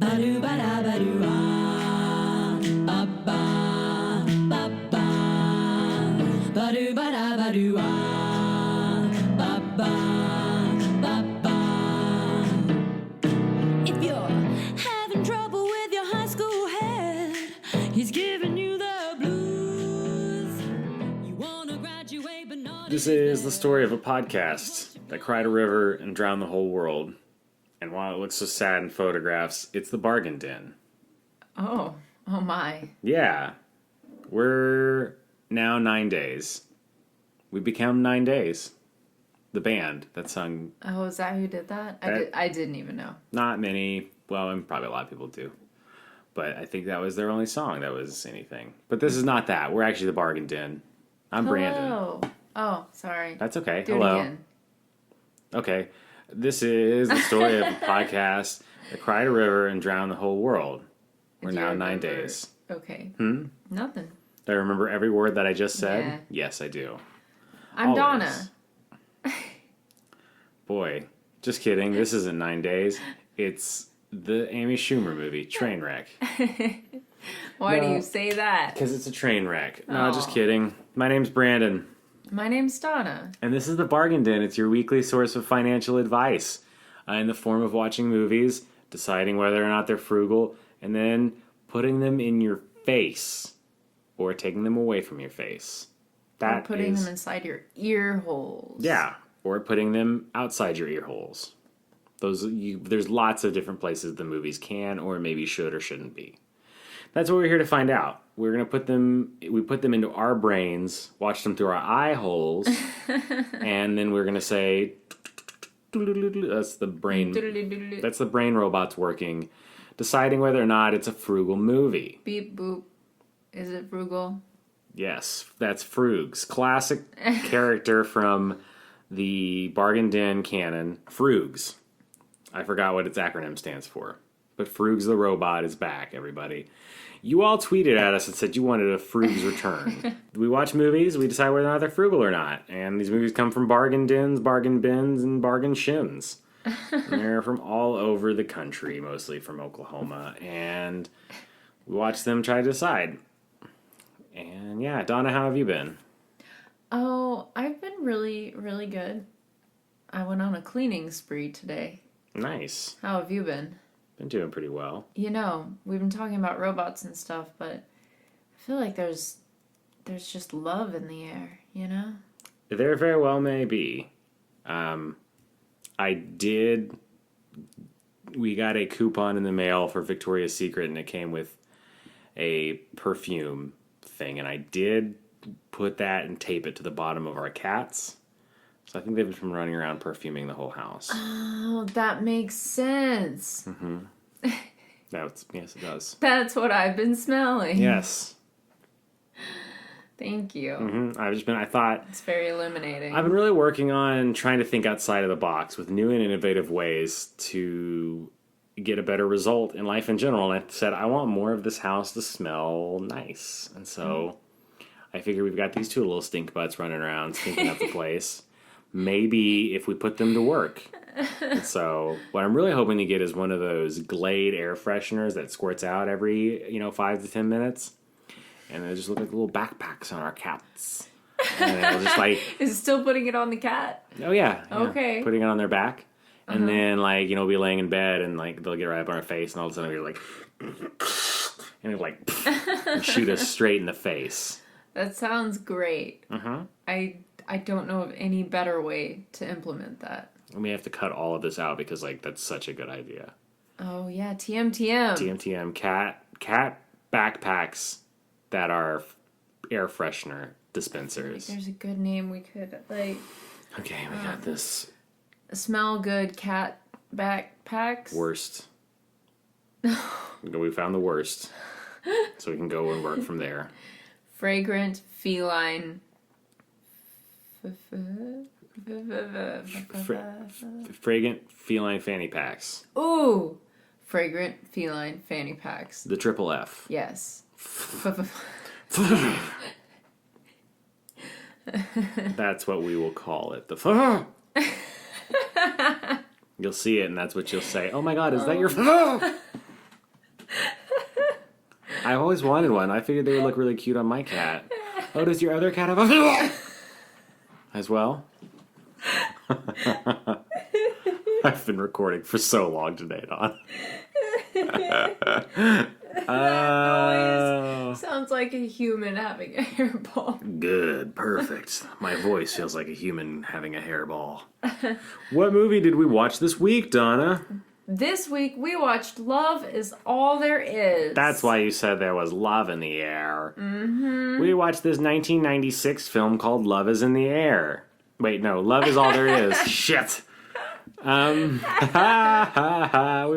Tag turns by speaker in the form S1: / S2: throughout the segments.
S1: If you're having trouble with your high school head, he's giving you the blues. You wanna graduate, but not.
S2: This is the story of a podcast that cried a river and drowned the whole world. And while it looks so sad in photographs, it's the Bargain Den.
S3: Oh my.
S2: Yeah. We're now 9 days. We become 9 days. The band that sung.
S3: Oh, is that who did that? I didn't even know.
S2: Not many. Well, and probably a lot of people do. But I think that was their only song that was anything. But this is not that. We're actually the Bargain Den. I'm Brandon.
S3: Oh, sorry.
S2: That's okay.
S3: Do
S2: Hello.
S3: it again.
S2: Okay. This is the story of a podcast that cried a river and drowned the whole world. We're now 9 days.
S3: Okay. Nothing.
S2: Do I remember every word that I just said?
S3: Yeah.
S2: Yes, I do.
S3: I'm
S2: Always.
S3: Donna.
S2: Boy, just kidding. This isn't 9 days. It's the Amy Schumer movie, Trainwreck.
S3: Why do
S2: No.
S3: you say that?
S2: Because it's a train wreck. No,
S3: Aw.
S2: just kidding. My name's Brandon.
S3: My name's Donna.
S2: And this is the Bargain Den. It's your weekly source of financial advice in the form of watching movies, deciding whether or not they're frugal, and then putting them in your face or taking them away from your face.
S3: Or putting them inside your ear holes.
S2: Yeah, or putting them outside your ear holes. There's lots of different places the movies can or maybe should or shouldn't be. That's what we're here to find out. We're going to put them into our brains, watch them through our eye holes, and then we're going to say, that's the brain robots working, deciding whether or not it's a frugal movie.
S3: Beep boop. Is it frugal?
S2: Yes, that's Froogs. Classic character from the Bargain Den canon. Froogs. I forgot what its acronym stands for. But Froogs the robot is back, everybody. You all tweeted at us and said you wanted a Froogs return. We watch movies, we decide whether or not they're frugal or not. And these movies come from bargain dens, bargain bins, and bargain shins. And they're from all over the country, mostly from Oklahoma. And we watch them try to decide. And yeah, Donna, how have you been?
S3: Oh, I've been really, really good. I went on a cleaning spree today.
S2: Nice.
S3: How have you been?
S2: Been doing pretty well.
S3: You know, we've been talking about robots and stuff, but I feel like there's just love in the air, you know?
S2: There very well may be. We got a coupon in the mail for Victoria's Secret, and it came with a perfume thing, and I did put that and tape it to the bottom of our cats. So I think they've been running around perfuming the whole house.
S3: Oh, that makes sense.
S2: Mm-hmm. Yes, it does.
S3: That's what I've been smelling.
S2: Yes.
S3: Thank you.
S2: Mm-hmm. I thought...
S3: It's very illuminating.
S2: I've been really working on trying to think outside of the box with new and innovative ways to get a better result in life in general. And I said, I want more of this house to smell nice. And so I figure we've got these two little stink butts running around stinking up the place. Maybe if we put them to work. And so what I'm really hoping to get is one of those Glade air fresheners that squirts out every 5 to 10 minutes. And they just look like little backpacks on our cats. And it'll just like...
S3: Is it still putting it on the cat?
S2: Oh, yeah.
S3: Okay.
S2: Putting it on their back. And then, we'll be laying in bed and, they'll get right up on our face. And all of a sudden, we're like... And it'll, and shoot us straight in the face.
S3: That sounds great.
S2: Uh-huh.
S3: I don't know of any better way to implement that.
S2: And we have to cut all of this out because, that's such a good idea.
S3: Oh, yeah. TMTM.
S2: TMTM. Cat backpacks that are air freshener dispensers.
S3: There's a good name we could,
S2: Okay, we got this.
S3: Smell good cat backpacks.
S2: Worst. We found the worst. So we can go and work from there.
S3: Fragrant feline.
S2: Fragrant feline fanny packs.
S3: Ooh! Fragrant feline fanny packs.
S2: The triple F.
S3: Yes.
S2: That's what we will call it. You'll see it, and that's what you'll say. Oh my God, is that your... I always wanted one. I figured they would look really cute on my cat. Oh, does your other cat have a as well? I've been recording for so long today, Don.
S3: That noise sounds like a human having a hairball.
S2: Good, perfect. My voice feels like a human having a hairball. What movie did we watch this week, Donna?
S3: This week we watched Love Is All There Is.
S2: That's why you said there was love in the air. Mm-hmm. We watched this 1996 film called Love Is in the Air. Wait, no, Love Is All There Is. Shit. We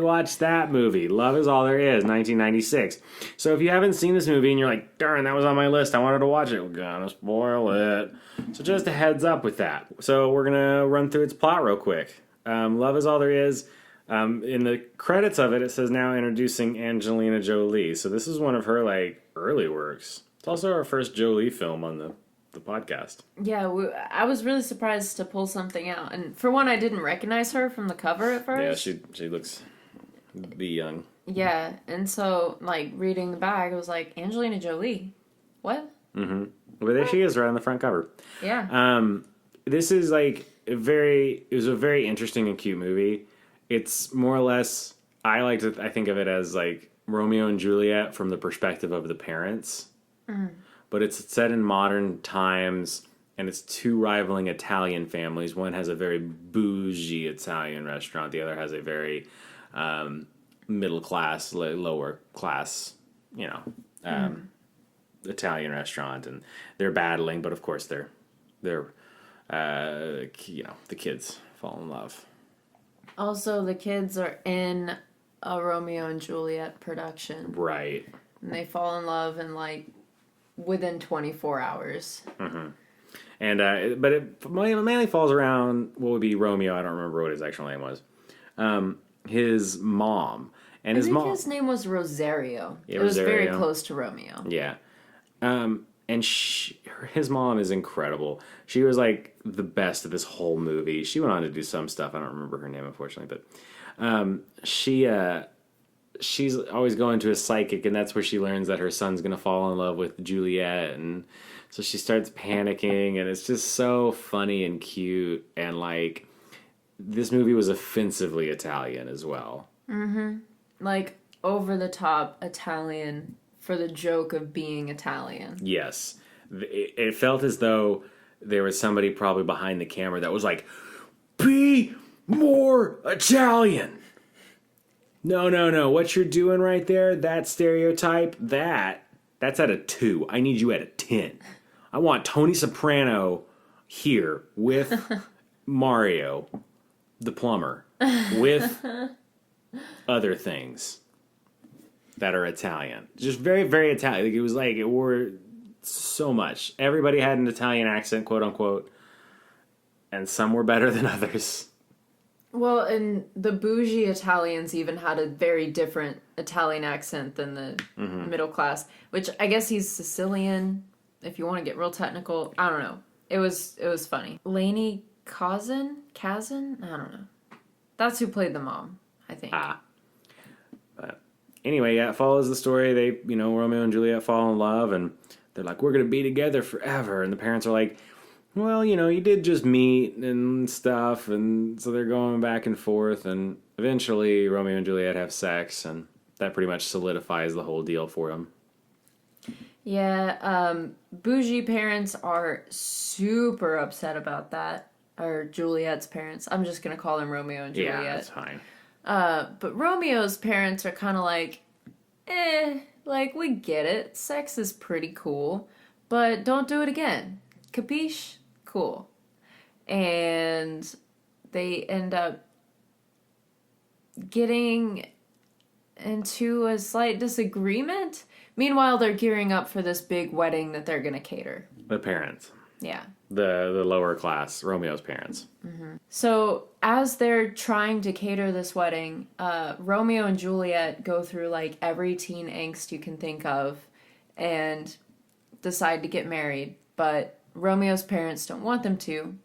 S2: watched that movie, Love Is All There Is, 1996. So if you haven't seen this movie and you're like, darn, that was on my list, I wanted to watch it, we're gonna spoil it. So just a heads up with that. So we're gonna run through its plot real quick. Love Is All There Is. In the credits of it, it says now introducing Angelina Jolie. So this is one of her early works. It's also our first Jolie film on the podcast.
S3: Yeah, I was really surprised to pull something out. And for one, I didn't recognize her from the cover at first.
S2: Yeah, she looks be young.
S3: Yeah, and so reading the bag, I was like, Angelina Jolie, what?
S2: Mm-hmm. But there she is, right on the front cover.
S3: Yeah.
S2: This is it was a very interesting and cute movie. It's more or less, I think of it as Romeo and Juliet from the perspective of the parents. Mm. But it's set in modern times, and it's two rivaling Italian families. One has a very bougie Italian restaurant. The other has a very middle class, lower class, Italian restaurant. And they're battling, but of course they're the kids fall in love.
S3: Also, the kids are in a Romeo and Juliet production.
S2: Right.
S3: And they fall in love in within 24 hours. Mm-hmm.
S2: And but it mainly falls around what would be Romeo. I don't remember what his actual name was. His mom and his mom.
S3: His name was Rosario.
S2: Yeah,
S3: it was
S2: Rosario.
S3: very close to Romeo.
S2: Yeah. And his mom is incredible. She was the best of this whole movie. She went on to do some stuff. I don't remember her name, unfortunately, but she's always going to a psychic, and that's where she learns that her son's going to fall in love with Juliet, and so she starts panicking, and it's just so funny and cute, and this movie was offensively Italian as well.
S3: Mm-hmm. Over the top Italian for the joke of being Italian.
S2: Yes. It felt as though there was somebody probably behind the camera that was be more Italian. No. What you're doing right there, that stereotype, that's at a 2. I need you at a 10. I want Tony Soprano here with Mario, the plumber, with other things that are Italian. Just very, very Italian. It was it wore so much. Everybody had an Italian accent, quote unquote, and some were better than others.
S3: Well, and the bougie Italians even had a very different Italian accent than the middle class, which I guess he's Sicilian, if you want to get real technical. I don't know. It was funny. Lainey Kazan? I don't know. That's who played the mom, I think.
S2: But anyway, yeah, it follows the story. They, Romeo and Juliet fall in love, and they're we're going to be together forever. And the parents are well, you did just meet and stuff, and so they're going back and forth, and eventually Romeo and Juliet have sex, and that pretty much solidifies the whole deal for them.
S3: Yeah, bougie parents are super upset about that, or Juliet's parents. I'm just going to call them Romeo and Juliet.
S2: Yeah, that's fine.
S3: But Romeo's parents are kind of we get it. Sex is pretty cool, but don't do it again. Capiche? Cool. And they end up getting into a slight disagreement. Meanwhile, they're gearing up for this big wedding that they're going to cater.
S2: The parents.
S3: Yeah.
S2: The lower class, Romeo's parents.
S3: Mm-hmm. So as they're trying to cater this wedding, Romeo and Juliet go through every teen angst you can think of and decide to get married. But Romeo's parents don't want them to,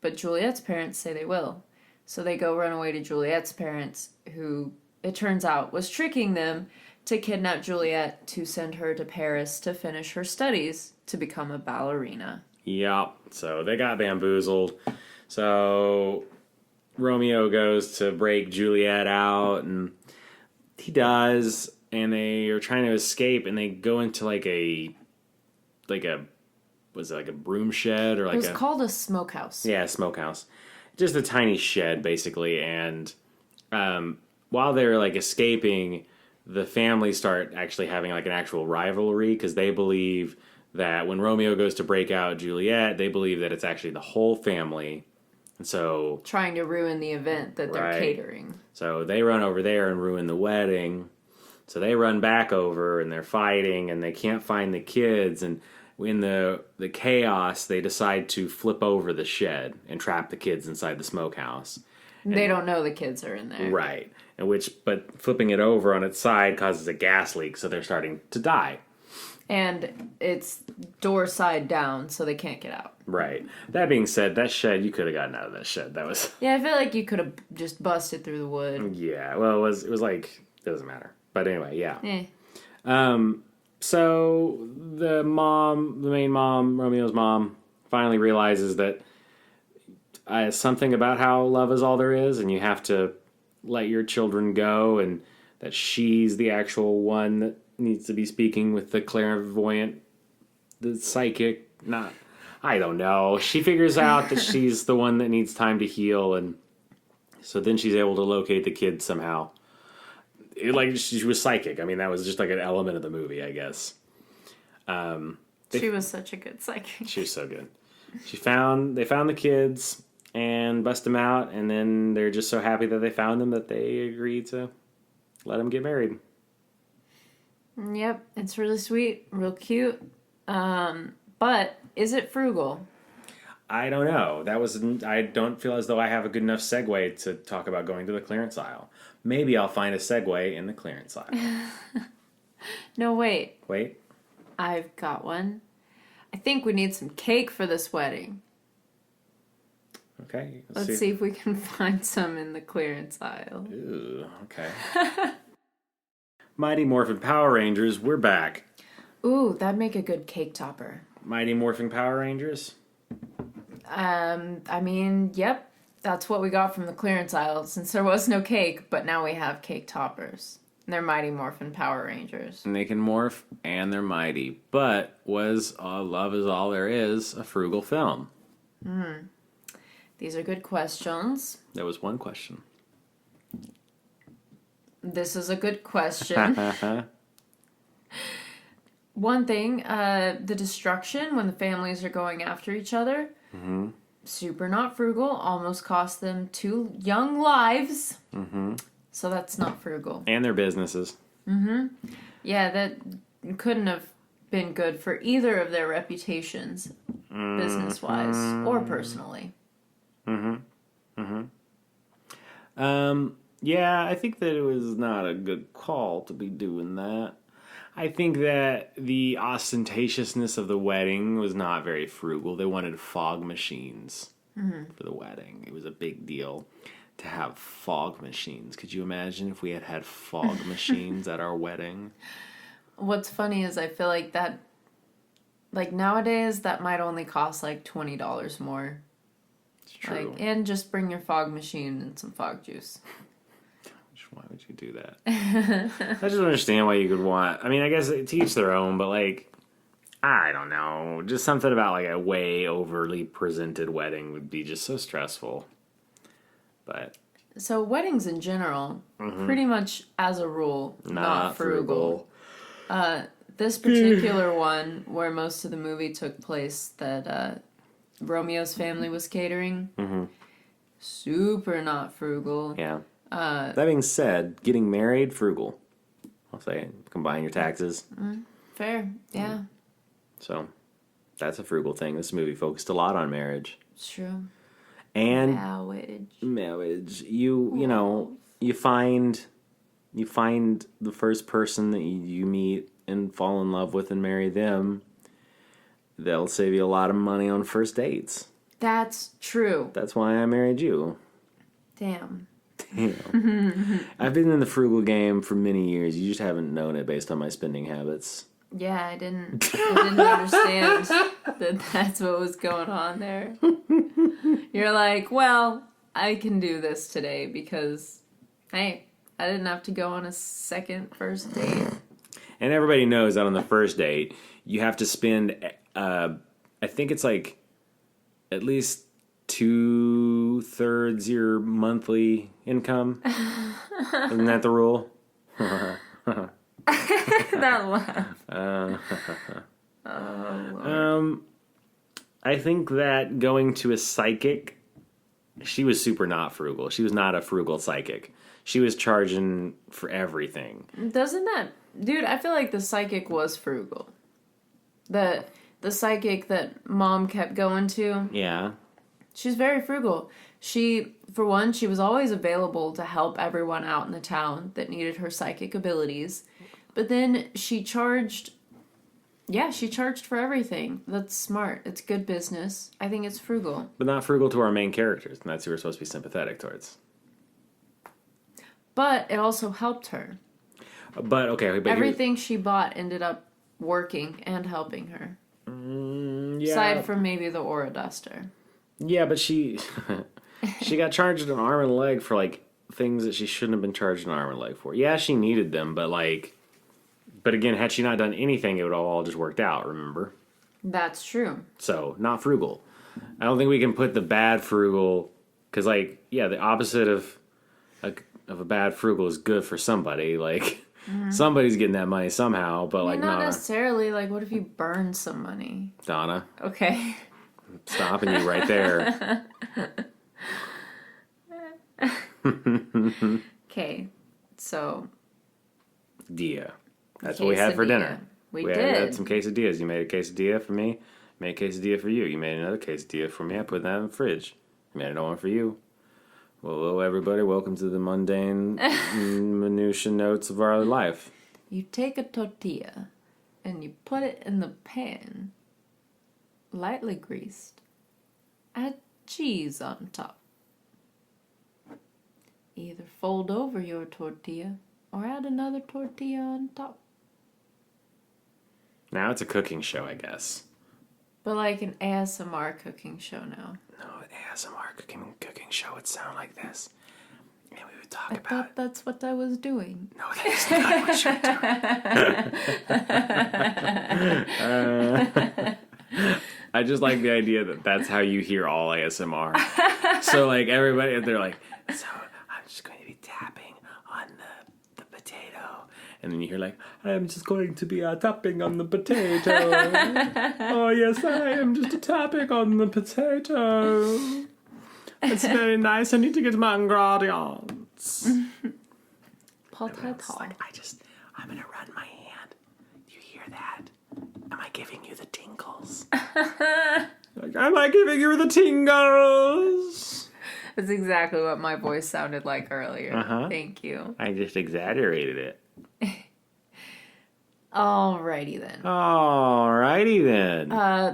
S3: but Juliet's parents say they will. So they go run away to Juliet's parents, who, it turns out, was tricking them to kidnap Juliet to send her to Paris to finish her studies to become a ballerina.
S2: Yep. So they got bamboozled. So Romeo goes to break Juliet out, and he does, and they are trying to escape, and they go into like a was it like a broom shed or like
S3: It was called a smokehouse.
S2: Yeah, smokehouse. Just a tiny shed, basically. And while they're like escaping, the family start actually having like an actual rivalry because they believe that when Romeo goes to break out Juliet, they believe that it's actually the whole family. And so
S3: Trying to ruin the event that they're
S2: Right.
S3: catering.
S2: So they run over there and ruin the wedding. So they run back over and they're fighting and they can't find the kids. And in the chaos, they decide to flip over the shed and trap the kids inside the smokehouse.
S3: They don't know the kids are in there.
S2: Right. But flipping it over on its side causes a gas leak, so they're starting to die.
S3: And it's door side down, so they can't get out.
S2: Right. That being said, that shed, you could have gotten out of that shed. That was...
S3: Yeah, I feel like you could have just busted through the wood.
S2: Yeah. Well, it was like... It doesn't matter. But anyway, yeah.
S3: Eh.
S2: So the main mom, Romeo's mom, finally realizes that something about how love is all there is, and you have to let your children go, and that she's the actual one that needs to be speaking with the clairvoyant, the psychic, not... I don't know. She figures out that she's the one that needs time to heal, and so then she's able to locate the kids somehow. Like, she was psychic. I mean, that was just like an element of the movie, I guess.
S3: She was such a good psychic.
S2: She was so good. They found the kids and bust them out, and then they're just so happy that they found them that they agree to let them get married.
S3: Yep, it's really sweet, real cute. But is it frugal?
S2: I don't know. I don't feel as though I have a good enough segue to talk about going to the clearance aisle. Maybe I'll find a segue in the clearance aisle.
S3: No, wait.
S2: Wait.
S3: I've got one. I think we need some cake for this wedding.
S2: Okay.
S3: Let's see if we can find some in the clearance aisle.
S2: Ooh, okay. Mighty Morphin Power Rangers, we're back.
S3: Ooh, that'd make a good cake topper.
S2: Mighty Morphin Power Rangers?
S3: I mean, yep. That's what we got from the clearance aisle, since there was no cake, but now we have cake toppers. They're Mighty Morphin Power Rangers.
S2: And they can morph, and they're mighty. But was Love Is All There Is a frugal film?
S3: These are good questions.
S2: That was one question.
S3: This is a good question. One thing, the destruction when the families are going after each other.
S2: Mm-hmm.
S3: Super not frugal. Almost cost them 2 young lives.
S2: Mm-hmm.
S3: So that's not frugal.
S2: And their businesses.
S3: Mm-hmm. Yeah, that couldn't have been good for either of their reputations, business-wise or personally.
S2: Mm-hmm. Mm-hmm. Yeah, I think that it was not a good call to be doing that. I think that the ostentatiousness of the wedding was not very frugal. They wanted fog machines for the wedding. It was a big deal to have fog machines. Could you imagine if we had had fog machines at our wedding?
S3: What's funny is I feel like that, like nowadays, that might only cost like $20 more.
S2: It's true.
S3: Like, and just bring your fog machine and some fog juice.
S2: Why would you do that? I just don't understand why you could want... I mean, I guess to each their own, but like, I don't know. Just something about like a way overly presented wedding would be just so stressful. But...
S3: So weddings in general, pretty much as a rule, not frugal. This particular one, where most of the movie took place, that Romeo's family was catering, super not frugal.
S2: Yeah. That being said, getting married, frugal. I'll say it. Combine your taxes.
S3: Fair, yeah.
S2: So, that's a frugal thing. This movie focused a lot on marriage.
S3: It's true.
S2: And
S3: Marriage.
S2: You know, you find the first person that you meet and fall in love with and marry them. They'll save you a lot of money on first dates.
S3: That's true.
S2: That's why I married you.
S3: Damn.
S2: I've been in the frugal game for many years. You just haven't known it based on my spending habits.
S3: Yeah, I didn't understand that that's what was going on there. You're like, well, I can do this today because, hey, I didn't have to go on a first date.
S2: And everybody knows that on the first date, you have to spend, I think it's like at least 2/3 your monthly income. Isn't that the rule?
S3: That laugh.
S2: I think that going to a psychic, she was super not frugal. She was not a frugal psychic. She was charging for everything.
S3: Doesn't that... Dude, I feel like the psychic was frugal. The psychic that Mom kept going to.
S2: Yeah.
S3: She's very frugal. She, for one, she was always available to help everyone out in the town that needed her psychic abilities. But then she charged for everything. That's smart. It's good business. I think it's frugal.
S2: But not frugal to our main characters, and that's who we're supposed to be sympathetic towards.
S3: But it also helped her.
S2: But, okay. But
S3: everything she bought ended up working and helping her.
S2: Yeah.
S3: Aside from maybe the aura duster.
S2: Yeah, but she got charged an arm and a leg for, like, things that she shouldn't have been charged an arm and a leg for. Yeah, she needed them, but, like... But again, had she not done anything, it would have all just worked out, remember?
S3: That's true.
S2: So, not frugal. I don't think we can put the bad frugal... Because, like, yeah, the opposite of a bad frugal is good for somebody. Like, somebody's getting that money somehow, but, like,
S3: not necessarily. Like, what if you burn some money?
S2: Donna.
S3: Okay.
S2: Stopping you right there.
S3: Okay, so...
S2: Dia. That's what we had for dinner.
S3: We
S2: had some quesadillas. You made a quesadilla for me. Made a quesadilla for you. You made another quesadilla for me. I put that in the fridge. I made another one for you. Well, hello, everybody. Welcome to the mundane minutia notes of our life.
S3: You take a tortilla and you put it in the pan, lightly greased. Add cheese on top. Either fold over your tortilla or add another tortilla on top.
S2: Now it's a cooking show, I guess.
S3: But like an ASMR cooking show now.
S2: No, an ASMR cooking show would sound like this. And we would talk
S3: I
S2: about...
S3: thought that's what I was doing.
S2: No, that's not what you're doing. I just like the idea that that's how you hear all ASMR. So, like, everybody, they're like, so I'm just going to be tapping on the potato. And then you hear, like, I'm just going to be tapping on the potato. Oh, yes, I am just tapping on the potato. It's very nice. I need to get my ingredients.
S3: Potato.
S2: Like, I'm going to run my hand. Do you hear that? Am I giving you the tingles? Like, am I giving you the tingles?
S3: That's exactly what my voice sounded like earlier.
S2: Uh-huh.
S3: Thank you.
S2: I just exaggerated it.
S3: Alrighty then.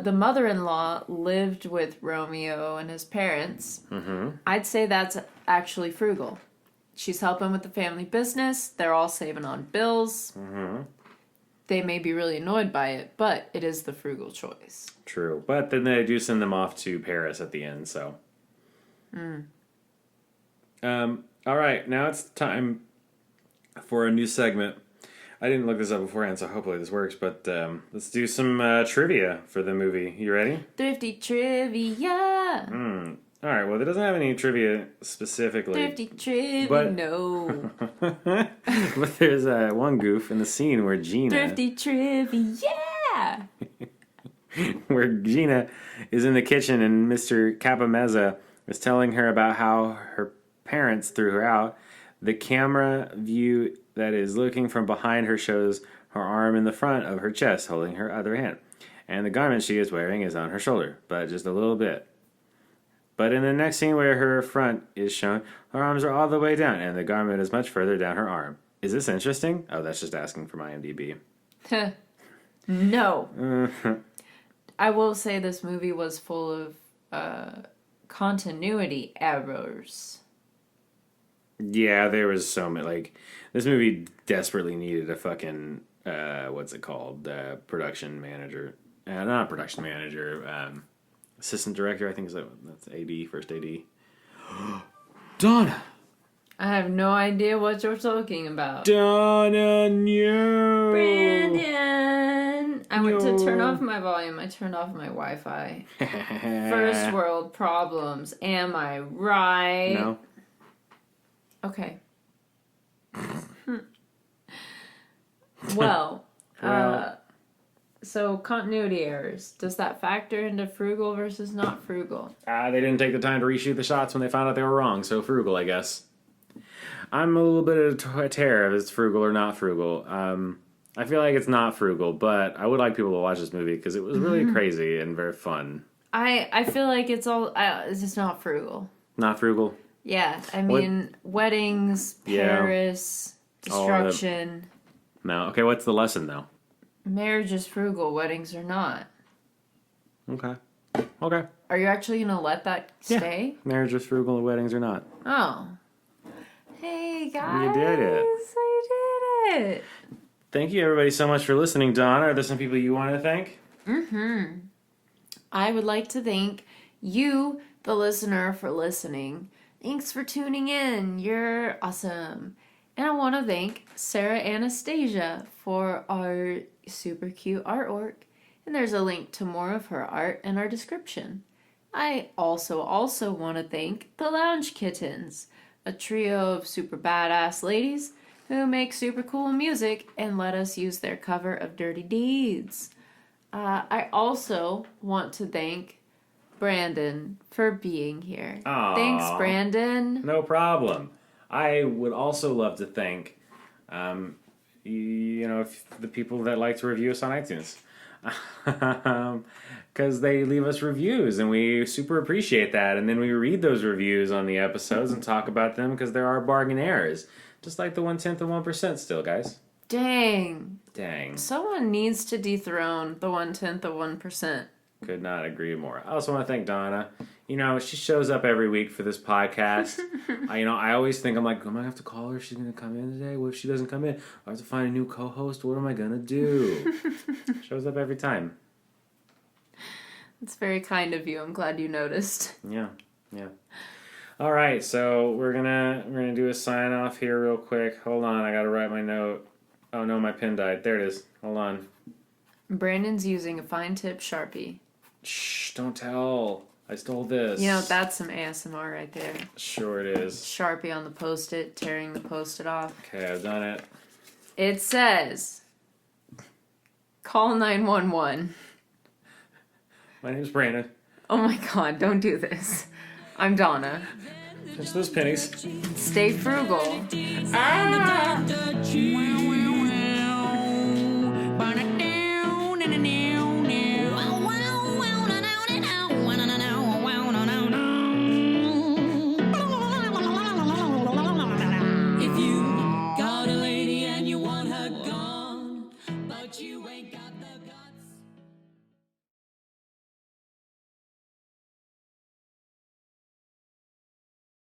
S3: The mother-in-law lived with Romeo and his parents.
S2: Mm-hmm.
S3: I'd say that's actually frugal. She's helping with the family business. They're all saving on bills.
S2: Mm-hmm.
S3: They may be really annoyed by it, but it is the frugal choice.
S2: True. But then they do send them off to Paris at the end, so. All right, now it's time for a new segment. I didn't look this up beforehand, so hopefully this works, but let's do some trivia for the movie. You ready?
S3: Thrifty trivia!
S2: All right, well, it doesn't have any trivia specifically.
S3: Thrifty trivia,
S2: but...
S3: no.
S2: But there's one goof in the scene where Gina...
S3: Thrifty trivia, yeah!
S2: Where Gina is in the kitchen and Mr. Capamezza is telling her about how her parents threw her out. The camera view that is looking from behind her shows her arm in the front of her chest holding her other hand. And the garment she is wearing is on her shoulder, but just a little bit. But in the next scene where her front is shown, her arms are all the way down and the garment is much further down her arm. Is this interesting? Oh, that's just asking for my IMDb.
S3: No. I will say this movie was full of continuity errors.
S2: Yeah, there was so many. Like, this movie desperately needed a fucking what's it called? Production manager. Not production manager. Assistant director. I think that's AD, first AD. Donna.
S3: I have no idea what you're talking about.
S2: Donna, no.
S3: Brandon! I went to
S2: No.
S3: turn off my volume. I turned off my Wi-Fi. First world problems. Am I right?
S2: No.
S3: Okay. Well, so continuity errors. Does that factor into frugal versus not frugal?
S2: They didn't take the time to reshoot the shots when they found out they were wrong, so frugal, I guess. I'm a little bit of a terror if it's frugal or not frugal. I feel like it's not frugal, but I would like people to watch this movie because it was really crazy and very fun.
S3: I feel like it's just not frugal.
S2: Not frugal?
S3: Yeah, I mean, weddings, Paris, destruction.
S2: No. Okay, what's the lesson, though?
S3: Marriage is frugal, weddings are not.
S2: Okay.
S3: Are you actually going to let that stay?
S2: Marriage is frugal and weddings are not.
S3: Oh. Hey, guys.
S2: You did it.
S3: I did it.
S2: Thank you, everybody, so much for listening, Donna. Are there some people you want to thank?
S3: I would like to thank you, the listener, for listening. Thanks for tuning in. You're awesome. And I want to thank Sara Anastasia for our super cute artwork. And there's a link to more of her art in our description. I also want to thank the Lounge Kittens, a trio of super badass ladies who make super cool music and let us use their cover of Dirty Deeds. I also want to thank Brandon for being here.
S2: Aww.
S3: Thanks, Brandon.
S2: No problem. I would also love to thank, the people that like to review us on iTunes. Because they leave us reviews and we super appreciate that. And then we read those reviews on the episodes and talk about them because there are bargainaires. Just like the 1/10 of 1% still, guys.
S3: Dang.
S2: Someone
S3: needs to dethrone the 1/10 of 1%.
S2: Could not agree more. I also want to thank Donna. She shows up every week for this podcast. I always think, I'm like, am I going to have to call her? She's going to come in today? What if she doesn't come in? I have to find a new co-host. What am I going to do? Shows up every time.
S3: It's very kind of you. I'm glad you noticed.
S2: Yeah. All right, so we're gonna do a sign off here real quick. Hold on, I gotta write my note. Oh no, my pen died. There it is. Hold on.
S3: Brandon's using a fine tip Sharpie.
S2: Shh! Don't tell. I stole this.
S3: That's some ASMR right there.
S2: Sure it is.
S3: Sharpie on the Post-it, tearing the Post-it off.
S2: Okay, I've done it.
S3: It says, call 911.
S2: My name's Brandon.
S3: Oh my god, don't do this. I'm Donna.
S2: Just those pennies.
S3: Stay frugal.
S2: Ah!